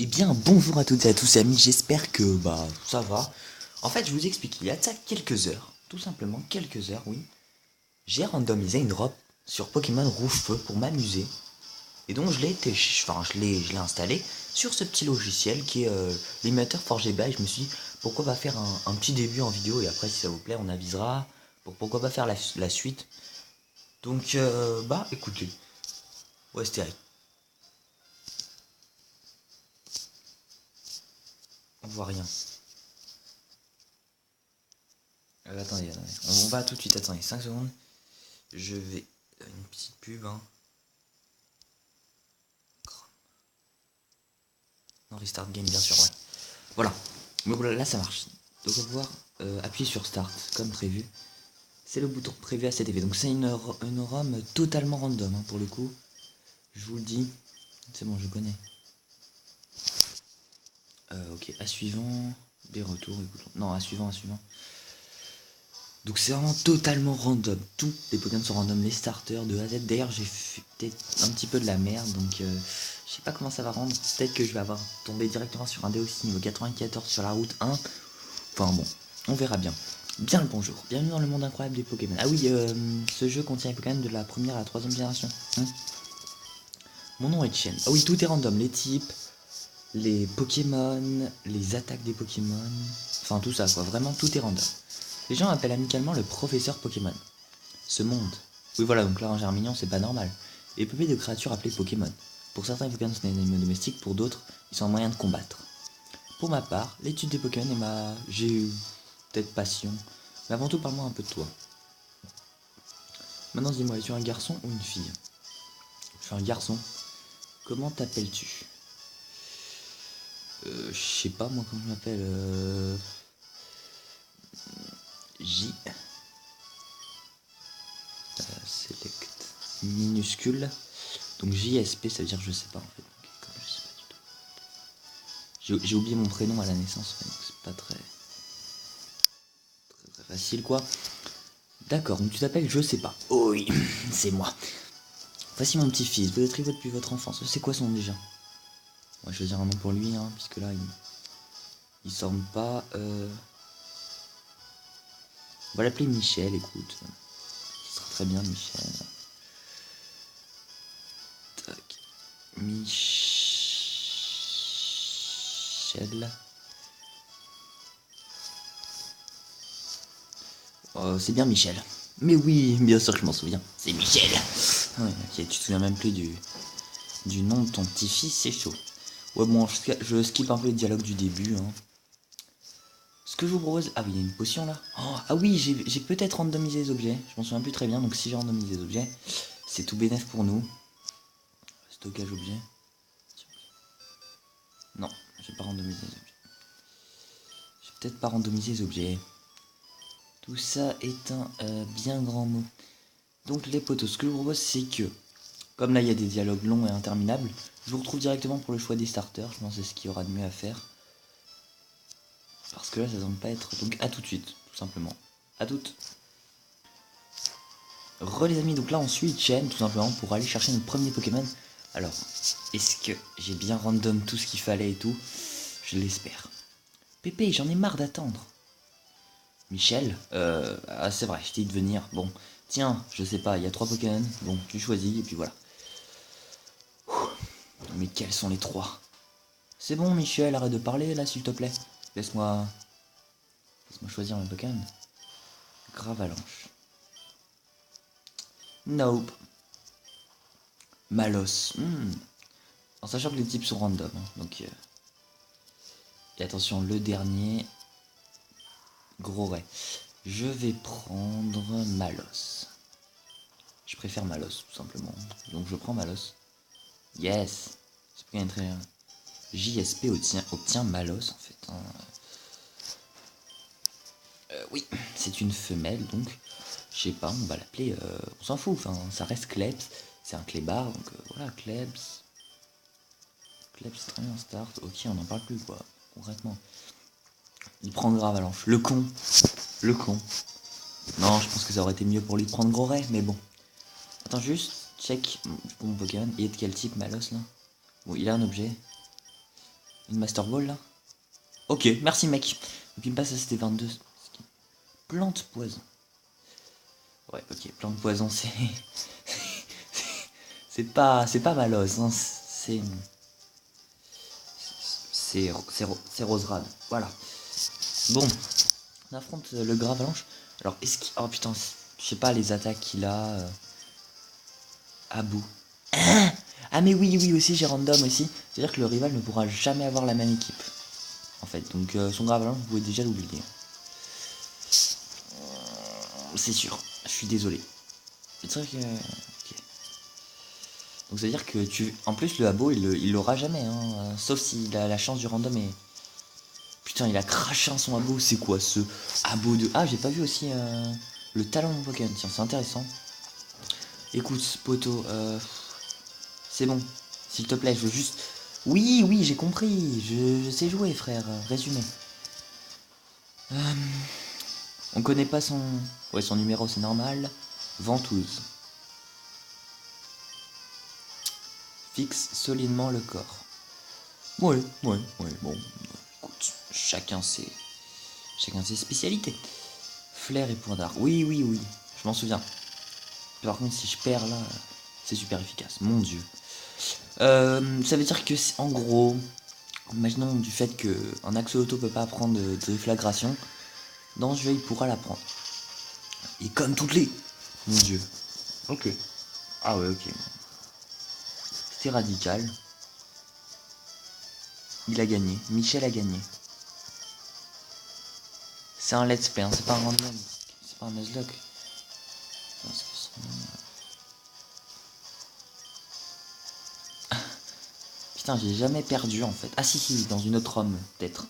Eh bien, bonjour à toutes et à tous amis, j'espère que ça va. En fait, je vous explique, il y a de ça quelques heures, tout simplement quelques heures, oui. J'ai randomisé une drop sur Pokémon Rouge-Feu pour m'amuser. Et donc je l'ai installé sur ce petit logiciel qui est l'émulateur ForgeBA et je me suis dit pourquoi pas faire un petit début en vidéo et après si ça vous plaît on avisera pour pourquoi pas faire la suite. Donc écoutez, ouais c'était on voit rien. Attendez, on va tout de suite, attendez, 5 secondes. Je vais. Une petite pub, hein. Non, restart game, bien sûr, ouais. Voilà. Donc voilà, là ça marche. Donc on va pouvoir appuyer sur start, comme prévu. C'est le bouton prévu à cet effet. Donc c'est une ROM totalement random, hein, pour le coup. Je vous le dis. C'est bon, je connais. Ok, à suivant. Des retours, écoutons. Non, à suivant, à suivant. Donc c'est vraiment totalement random. Tous les Pokémon sont random, les starters de A à Z. D'ailleurs j'ai fait peut-être un petit peu de la merde, donc je sais pas comment ça va rendre. Peut-être que je vais avoir tombé directement sur un Deoxys niveau 94 sur la route 1. Enfin bon, on verra bien. Bien le bonjour, bienvenue dans le monde incroyable des Pokémon. Ah oui, ce jeu contient les Pokémon de la première à la troisième génération. Mon nom est Chen. Ah oui, tout est random, les types, les Pokémon, les attaques des Pokémon, enfin tout ça quoi, vraiment tout est random. Les gens appellent amicalement le professeur Pokémon. Ce monde. Oui voilà, donc là un germignon c'est pas normal. Est peuplé de créatures appelées Pokémon. Pour certains Pokémon sont des animaux domestiques, pour d'autres, ils sont un moyen de combattre. Pour ma part, l'étude des Pokémon est j'ai eu peut-être passion, mais avant tout parle-moi un peu de toi. Maintenant dis-moi, es-tu un garçon ou une fille? Je suis un garçon. Comment t'appelles-tu? Je sais pas moi comment je m'appelle. J. Select minuscule. Donc JSP ça veut dire je sais pas en fait. Donc, je sais pas du tout. J'ai oublié mon prénom à la naissance, donc c'est pas très facile quoi. D'accord, donc tu t'appelles je sais pas. Oh oui, c'est moi. Voici mon petit-fils, vous êtes rivaux depuis votre enfance. C'est quoi son nom déjà? On va choisir un nom pour lui, hein, puisque là il semble pas. On va l'appeler Michel, écoute. Ce sera très bien Michel. Tac. Michel. Oh, c'est bien Michel. Mais oui, bien sûr que je m'en souviens. C'est Michel. Ouais, ok, tu te souviens même plus du nom de ton petit-fils, c'est chaud. Ouais, bon, je skip un peu les dialogues du début. Hein. Ce que je vous propose... Ah oui, il y a une potion là. Oh, ah oui, j'ai peut-être randomisé les objets. Je m'en souviens plus très bien, donc si j'ai randomisé les objets, c'est tout bénef pour nous. Stockage objet. Non, j'ai pas randomisé les objets. J'ai peut-être pas randomisé les objets. Tout ça est un bien grand mot. Donc les potos, ce que je vous propose c'est que, comme là il y a des dialogues longs et interminables, je vous retrouve directement pour le choix des starters, je pense que c'est ce qu'il y aura de mieux à faire. Parce que là ça semble pas être... Donc à tout de suite, tout simplement. À toutes. Les amis, donc là on suit Chen tout simplement pour aller chercher notre premier Pokémon. Alors, est-ce que j'ai bien random tout ce qu'il fallait et tout? Je l'espère. Pépé, j'en ai marre d'attendre. Michel, ah c'est vrai, je t'ai dit de venir. Bon, tiens, je sais pas, il y a 3 Pokémon. Bon, tu choisis et puis voilà. Mais quels sont les 3? C'est bon Michel, arrête de parler là s'il te plaît. Laisse-moi choisir mon Pokémon. Gravalanche. Nope. Malos. En sachant que les types sont random. Hein, donc... Et attention, le dernier. Gros ray. Je vais prendre Malos. Je préfère Malos, tout simplement. Donc je prends Malos. Yes. C'est bien très... JSP obtient Malos, en fait. Hein. Oui, c'est une femelle, donc... Je sais pas, on va l'appeler... on s'en fout, enfin, ça reste Klebs. C'est un clébard, donc voilà, Klebs. Klebs, c'est très bien, start. Ok, on n'en parle plus, quoi, concrètement. Il prend Gravalanche. Le con. Le con. Non, je pense que ça aurait été mieux pour lui de prendre Gros Ray, mais bon. Attends juste, check pour mon Pokémon. Il est de quel type, Malos, là? Bon, il a un objet. Une Master Ball là. Ok, merci mec. Donc il me passe à c'était 22. Plante poison. Ouais, ok, plante poison, c'est pas malos, hein. C'est Roserad. Voilà. Bon, on affronte le Gravalanche. Alors, est-ce qu'il... Oh putain, je sais pas les attaques qu'il a. À bout. Ah mais oui, oui, aussi, j'ai random aussi. C'est-à-dire que le rival ne pourra jamais avoir la même équipe. En fait, donc son Gravalanche, vous pouvez déjà l'oublier. C'est sûr, je suis désolé. C'est vrai que... ok. Donc ça veut dire que tu... En plus, le Abo, il l'aura jamais, hein. Sauf s'il a la chance du random et... Putain, il a craché un son abo, c'est quoi ce abo de... Ah, j'ai pas vu aussi le talent de mon Pokémon, tiens, c'est intéressant. Écoute, poto, c'est bon, s'il te plaît, je veux juste... Oui, oui, j'ai compris, je sais jouer, frère, résumé. On connaît pas son... Ouais, son numéro, c'est normal. Ventouse. Fixe solidement le corps. Ouais, bon, écoute, chacun ses spécialités. Flair et point d'art, oui, oui, oui, je m'en souviens. Par contre, si je perds là, c'est super efficace. Mon dieu. Ça veut dire que, en gros, imaginons du fait qu'un axoloto peut pas prendre de déflagration, dans ce jeu, il pourra la prendre. Et comme toutes les... Mon dieu. Ok. Ah ouais, ok. C'était radical. Il a gagné. Michel a gagné. C'est un let's play, hein. C'est pas un random. C'est pas un Nuzlocke. Putain, j'ai jamais perdu en fait. Ah si, dans une autre Rome, peut-être.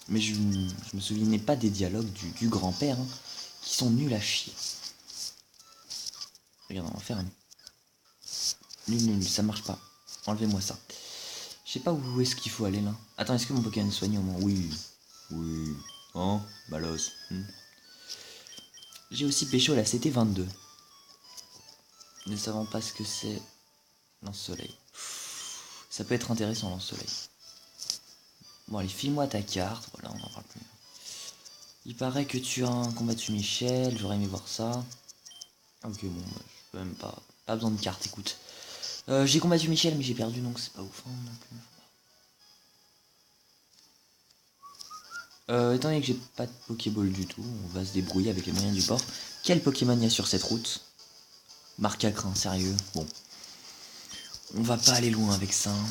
Mais je me souvenais pas des dialogues du grand-père, hein, qui sont nuls à chier. Regarde, on va faire un... Nul, ça marche pas. Enlevez-moi ça. Je sais pas où est-ce qu'il faut aller là. Attends, est-ce que mon Pokémon est soigné au moins? Oui. Oui. Hein, Balos. J'ai aussi pécho la CT22. Ne savant pas ce que c'est... Lance-soleil. Ça peut être intéressant, lance-soleil. Bon, allez, file-moi ta carte. Voilà, on en parle plus. Il paraît que tu as combattu Michel. J'aurais aimé voir ça. Ok, bon, bah, je peux même pas... Pas besoin de carte, écoute. J'ai combattu Michel, mais j'ai perdu, donc c'est pas ouf, hein, non plus. Étant donné que j'ai pas de Pokéball du tout, on va se débrouiller avec les moyens du bord. Quel Pokémon y a sur cette route? Marcacrin, sérieux. Bon. On va pas aller loin avec ça. Hein.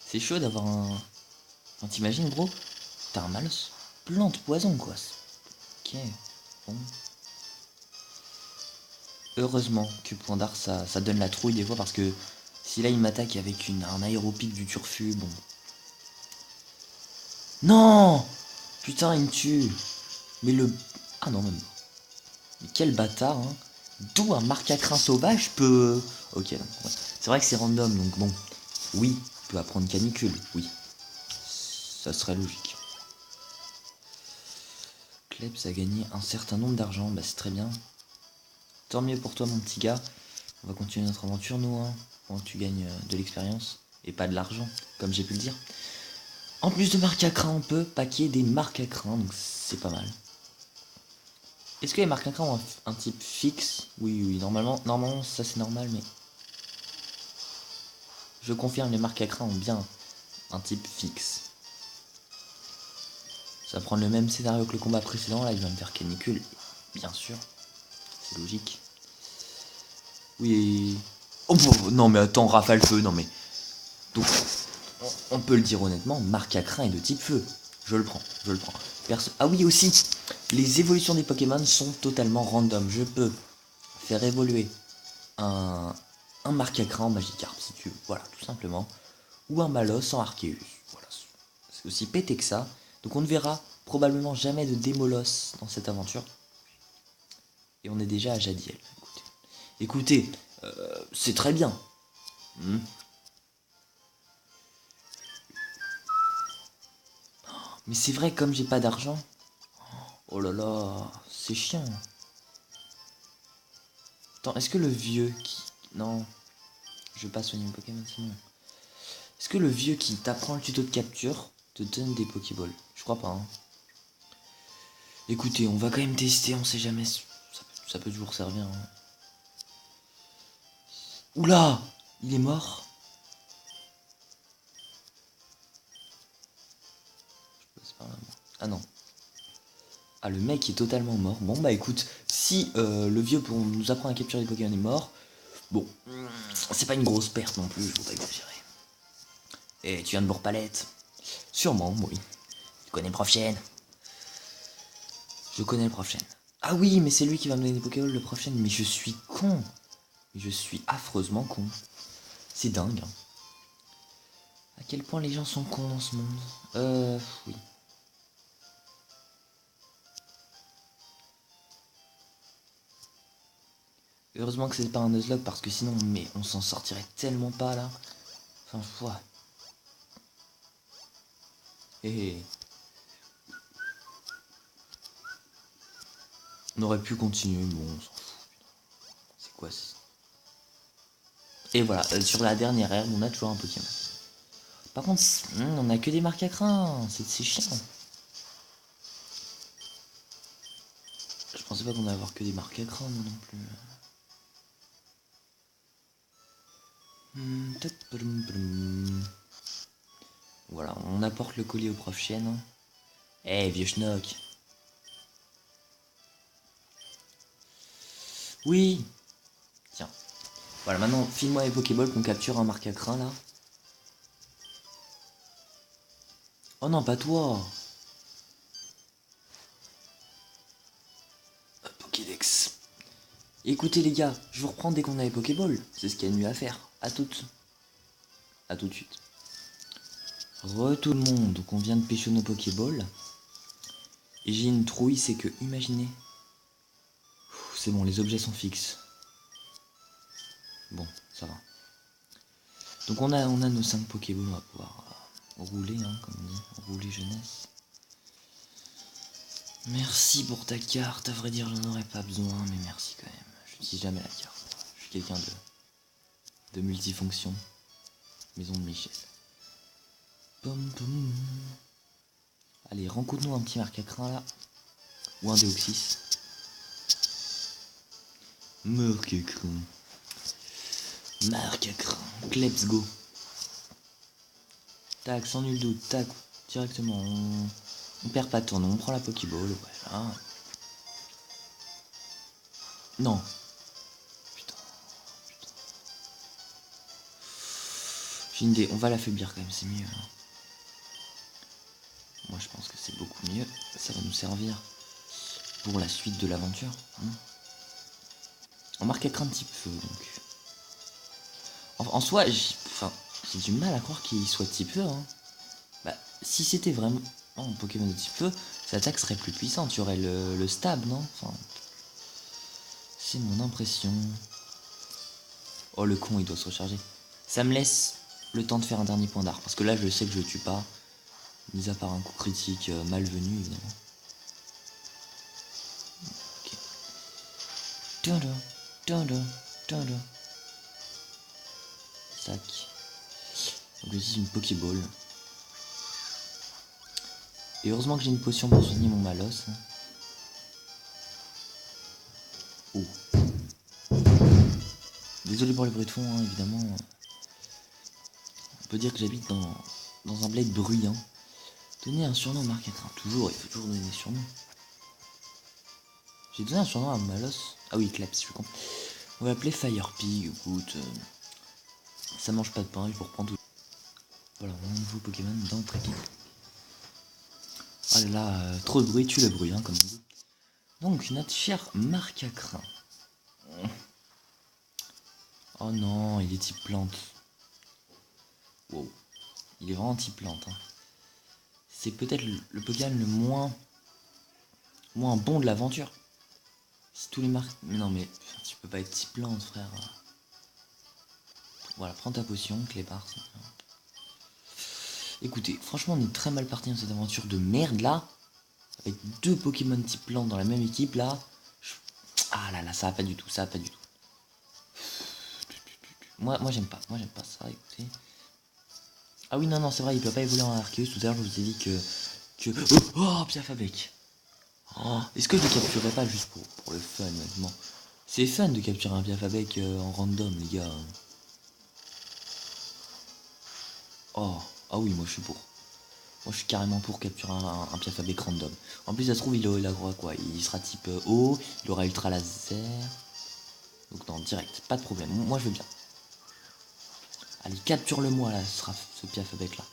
C'est chaud d'avoir un... Enfin, t'imagines, gros? T'as un Malos? Plante poison, quoi. Ok. Bon. Heureusement que Point d'Art, ça donne la trouille des fois, parce que si là, il m'attaque avec un aéropic du turfu, bon... Non! Putain, il me tue. Mais le... Ah non, même pas. Mais quel bâtard, hein. D'où un Marcacrin sauvage peut... Ok, ouais. C'est vrai que c'est random, donc bon. Oui, il peut apprendre canicule, oui. Ça serait logique. Klebs a gagné un certain nombre d'argent, bah c'est très bien. Tant mieux pour toi, mon petit gars. On va continuer notre aventure, nous, hein. Pendant que tu gagnes de l'expérience et pas de l'argent, comme j'ai pu le dire. En plus de Marcacrin, on peut paquer des Marcacrin, donc c'est pas mal. Est-ce que les Marcacrin ont un type fixe? Oui, oui, normalement ça c'est normal, mais... Je confirme, les Marcacrin ont bien un type fixe. Ça va prendre le même scénario que le combat précédent, là il va me faire canicule, bien sûr. C'est logique. Oui... Oh non mais attends, rafale feu, non mais... Donc, on peut le dire honnêtement, Marcacrin est de type feu. Je le prends. Ah oui aussi, les évolutions des Pokémon sont totalement random. Je peux faire évoluer un Marcacrin en Magikarp si tu veux, voilà, tout simplement. Ou un Malos en Arceus, voilà. C'est aussi pété que ça. Donc on ne verra probablement jamais de Démolos dans cette aventure. Et on est déjà à Jadiel. Écoutez, c'est très bien. Mais c'est vrai, comme j'ai pas d'argent. Oh là là, c'est chiant. Attends, est-ce que le vieux qui... Non, je vais pas soigner mon Pokémon sinon. Est-ce que le vieux qui t'apprend le tuto de capture te donne des Pokéballs? Je crois pas, hein. Écoutez, on va quand même tester, on sait jamais. Ça peut toujours servir, hein. Oula! Il est mort? Je passe par là, moi. Ah non. Ah, le mec est totalement mort. Bon, bah écoute, si le vieux pour nous apprendre à capturer les Pokémon est mort, bon, c'est pas une grosse perte non plus, je voudrais exagérer. Et tu viens de Bourg-Palette? Sûrement, oui. Tu connais le prof Chêne? Je connais le prof Chêne. Ah oui, mais c'est lui qui va me donner des Pokéballs, le prof Chêne. Mais je suis con. Mais je suis affreusement con. C'est dingue, hein. À quel point les gens sont cons dans ce monde. Oui. Heureusement que c'est pas un Nuzlocke parce que sinon, mais on s'en sortirait tellement pas là. Enfin, foi. Et on aurait pu continuer, bon, on s'en fout. C'est quoi ça? Et voilà, sur la dernière ère, on a toujours un Pokémon. Par contre, on a que des marques à crin, c'est chiant. Je pensais pas qu'on allait avoir que des marques à crin, moi non plus. Voilà, on apporte le colis au prof Chien. Eh, vieux schnock. Oui. Tiens. Voilà, maintenant, file-moi les Pokéballs qu'on capture un marque à crin, là. Oh non, pas toi. Pokédex. Écoutez les gars, je vous reprends dès qu'on a les Pokéballs. C'est ce qu'il y a de mieux à faire. À toutes. À tout de suite. Tout le monde, donc on vient de pêcher nos Pokéballs. Et j'ai une trouille, c'est que, imaginez. C'est bon, les objets sont fixes. Bon, ça va. Donc on a nos 5 Pokéballs, on va pouvoir rouler, hein, comme on dit. Rouler jeunesse. Merci pour ta carte, à vrai dire j'en aurais pas besoin, mais merci quand même. Je n'utilise jamais la carte. Je suis quelqu'un de multifonction. Maison de Michel. Pom, pom. Allez, rencontre-nous un petit marque à crin là. Ou un Deoxys. Marque à crin. Marque à crin. Let's go. Tac, sans nul doute. Tac, directement. On perd pas de temps, on prend la Pokéball. Voilà. Non. Putain. J'ai une idée, on va l'affaiblir quand même, c'est mieux. Hein. Moi je pense que c'est beaucoup mieux. Ça va nous servir pour la suite de l'aventure. Hein. On marque à crin un petit peu donc. En soi, j'ai du mal à croire qu'il soit type feu. Hein. Bah, si c'était vraiment un Pokémon de type feu, sa attaque serait plus puissante. Tu aurais le stab, non? Enfin, c'est mon impression. Oh, le con, il doit se recharger. Ça me laisse le temps de faire un dernier point d'art. Parce que là, je sais que je tue pas. Mis à part un coup critique malvenu, évidemment. Ok. Sac. Donc j'utilise une Pokéball. Et heureusement que j'ai une potion pour soigner mon Malos. Oh. Désolé pour les bruits de fond, hein, évidemment. On peut dire que j'habite dans un bled bruyant. Donner un surnom à Marc 4. Toujours, il faut toujours donner des surnoms. J'ai donné un surnom à Malos. Ah oui, Claps, je suis con. On va l'appeler Firepig, écoute. Ça mange pas de pain, je vous reprends tout. Voilà, mon nouveau Pokémon dans notre équipe. Ah là là, trop de bruit, tue le bruit, hein, comme on dit. Donc, notre cher Marcacrin. Oh non, il est type plante. Wow. Il est vraiment type plante. Hein. C'est peut-être le Pokémon le moins bon de l'aventure. Si tous les marques... Mais non, mais tu peux pas être type plante, frère. Voilà, prends ta potion, Clépard. Écoutez, franchement, on est très mal parti dans cette aventure de merde, là. Avec 2 Pokémon type plante dans la même équipe, là. Ah là là, ça va pas du tout, ça va pas du tout. Moi j'aime pas ça, écoutez. Ah oui, non, non, c'est vrai, il peut pas évoluer en Arceus. Tout à l'heure, je vous ai dit que... Oh, Piafabec. Oh, est-ce que je le capturerais pas juste pour le fun, honnêtement? C'est fun de capturer un Piafabec en random, les gars. Oh, ah oui, moi je suis pour. Moi je suis carrément pour capturer un Piafabec random. En plus, ça se trouve, il aura quoi? Il sera type eau, il aura ultra laser. Donc non, direct, pas de problème. Moi je veux bien. Allez, capture-le-moi là, ce sera ce Piafabec là.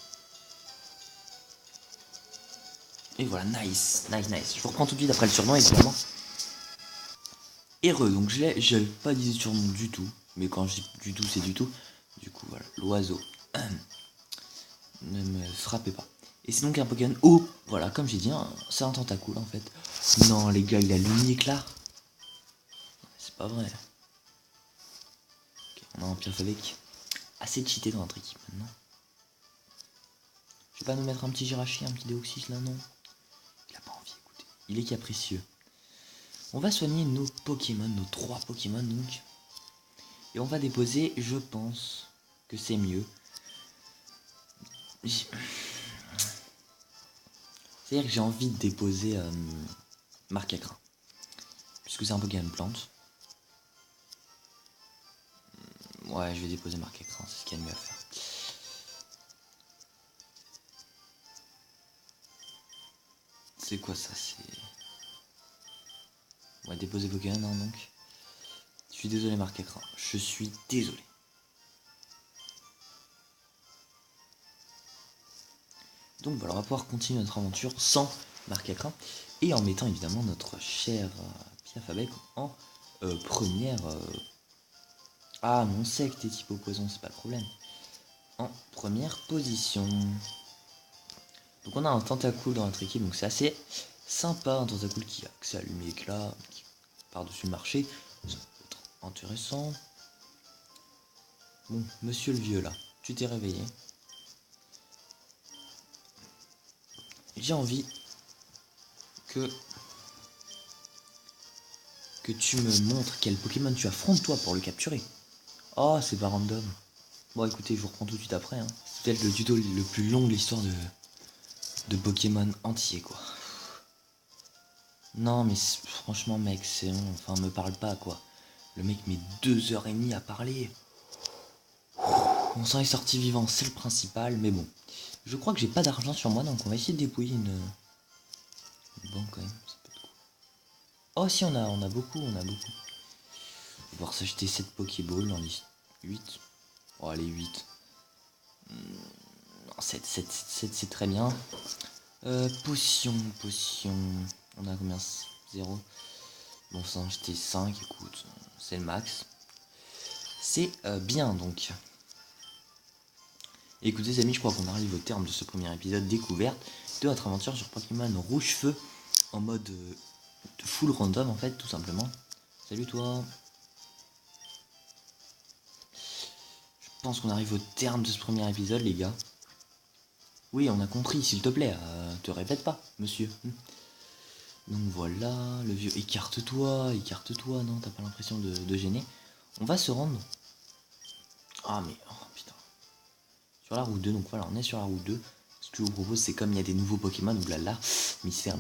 Et voilà, nice, nice, nice. Je vous reprends tout de suite après le surnom, évidemment. Heureux, donc je n'avais pas dit surnom du tout. Mais quand je dis du tout, c'est du tout. Du coup, voilà, l'oiseau. Ne me frappez pas. Et c'est donc un Pokémon eau. Voilà, comme j'ai dit, hein, c'est un tentacule en fait. Non, les gars, il a l'unique là. C'est pas vrai. Okay, on a un Piafabec assez cheaté dans notre équipe maintenant. Je vais pas nous mettre un petit Jirachi, un petit Deoxys là, non. Il a pas envie, écoutez. Il est capricieux. On va soigner nos Pokémon, nos 3 Pokémon donc. Et on va déposer, je pense que c'est mieux. C'est-à-dire que j'ai envie de déposer Marcacrin. Puisque c'est un Pokémon plante. Ouais, je vais déposer Marcacrin, c'est ce qu'il y a de mieux à faire. C'est quoi ça? C'est... On va déposer Pokémon, hein, donc. Je suis désolé Marcacrin, je suis désolé. Donc voilà, on va pouvoir continuer notre aventure sans Marcacrin. Et en mettant évidemment notre cher Piafabec en première... Ah, mais on sait que t'es type au poison, c'est pas le problème. En première position. Donc on a un Tentacool dans notre équipe, donc c'est assez sympa, un Tentacool qui a accès à Lumiéclat, qui par-dessus le marché. Ça peut être intéressant. Bon, monsieur le vieux là, tu t'es réveillé. J'ai envie que tu me montres quel Pokémon tu affrontes toi pour le capturer. Oh, c'est pas random. Bon écoutez, je vous reprends tout de suite après. Hein. C'est peut-être le tuto le plus long de l'histoire de Pokémon entier quoi. Non mais franchement mec, c'est long, enfin me parle pas quoi. Le mec met 2h30 à parler. On s'en est sorti vivant, c'est le principal, mais bon. Je crois que j'ai pas d'argent sur moi, donc on va essayer de dépouiller une banque quand même. Ça peut être cool. Oh si on a beaucoup, on a beaucoup. On va pouvoir s'acheter 7 Pokéballs dans les 8. Oh allez 8. Non, 7 c'est très bien. Potion. On a combien? 0. Bon, ça en acheter 5, écoute, c'est le max. C'est bien donc. Écoutez les amis, je crois qu'on arrive au terme de ce premier épisode découverte de notre aventure sur Pokémon Rouge Feu en mode full random en fait, tout simplement. Salut toi. Je pense qu'on arrive au terme de ce premier épisode les gars. Oui, on a compris, s'il te plaît, te répète pas, monsieur. Donc voilà, le vieux, écarte-toi, non, t'as pas l'impression de gêner. On va se rendre... Ah mais, oh putain. Sur la route 2, donc voilà, on est sur la route 2. Ce que je vous propose, c'est comme il y a des nouveaux Pokémon, oulala, mystère,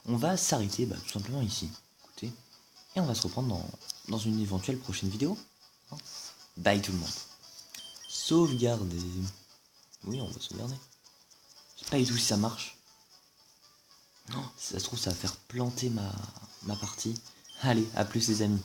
on va s'arrêter tout simplement ici. Écoutez, et on va se reprendre dans une éventuelle prochaine vidéo. Hein. Bye tout le monde. Sauvegarder. Oui, on va sauvegarder. Je sais pas du tout si ça marche. Non, si ça se trouve, ça va faire planter ma partie. Allez, à plus les amis.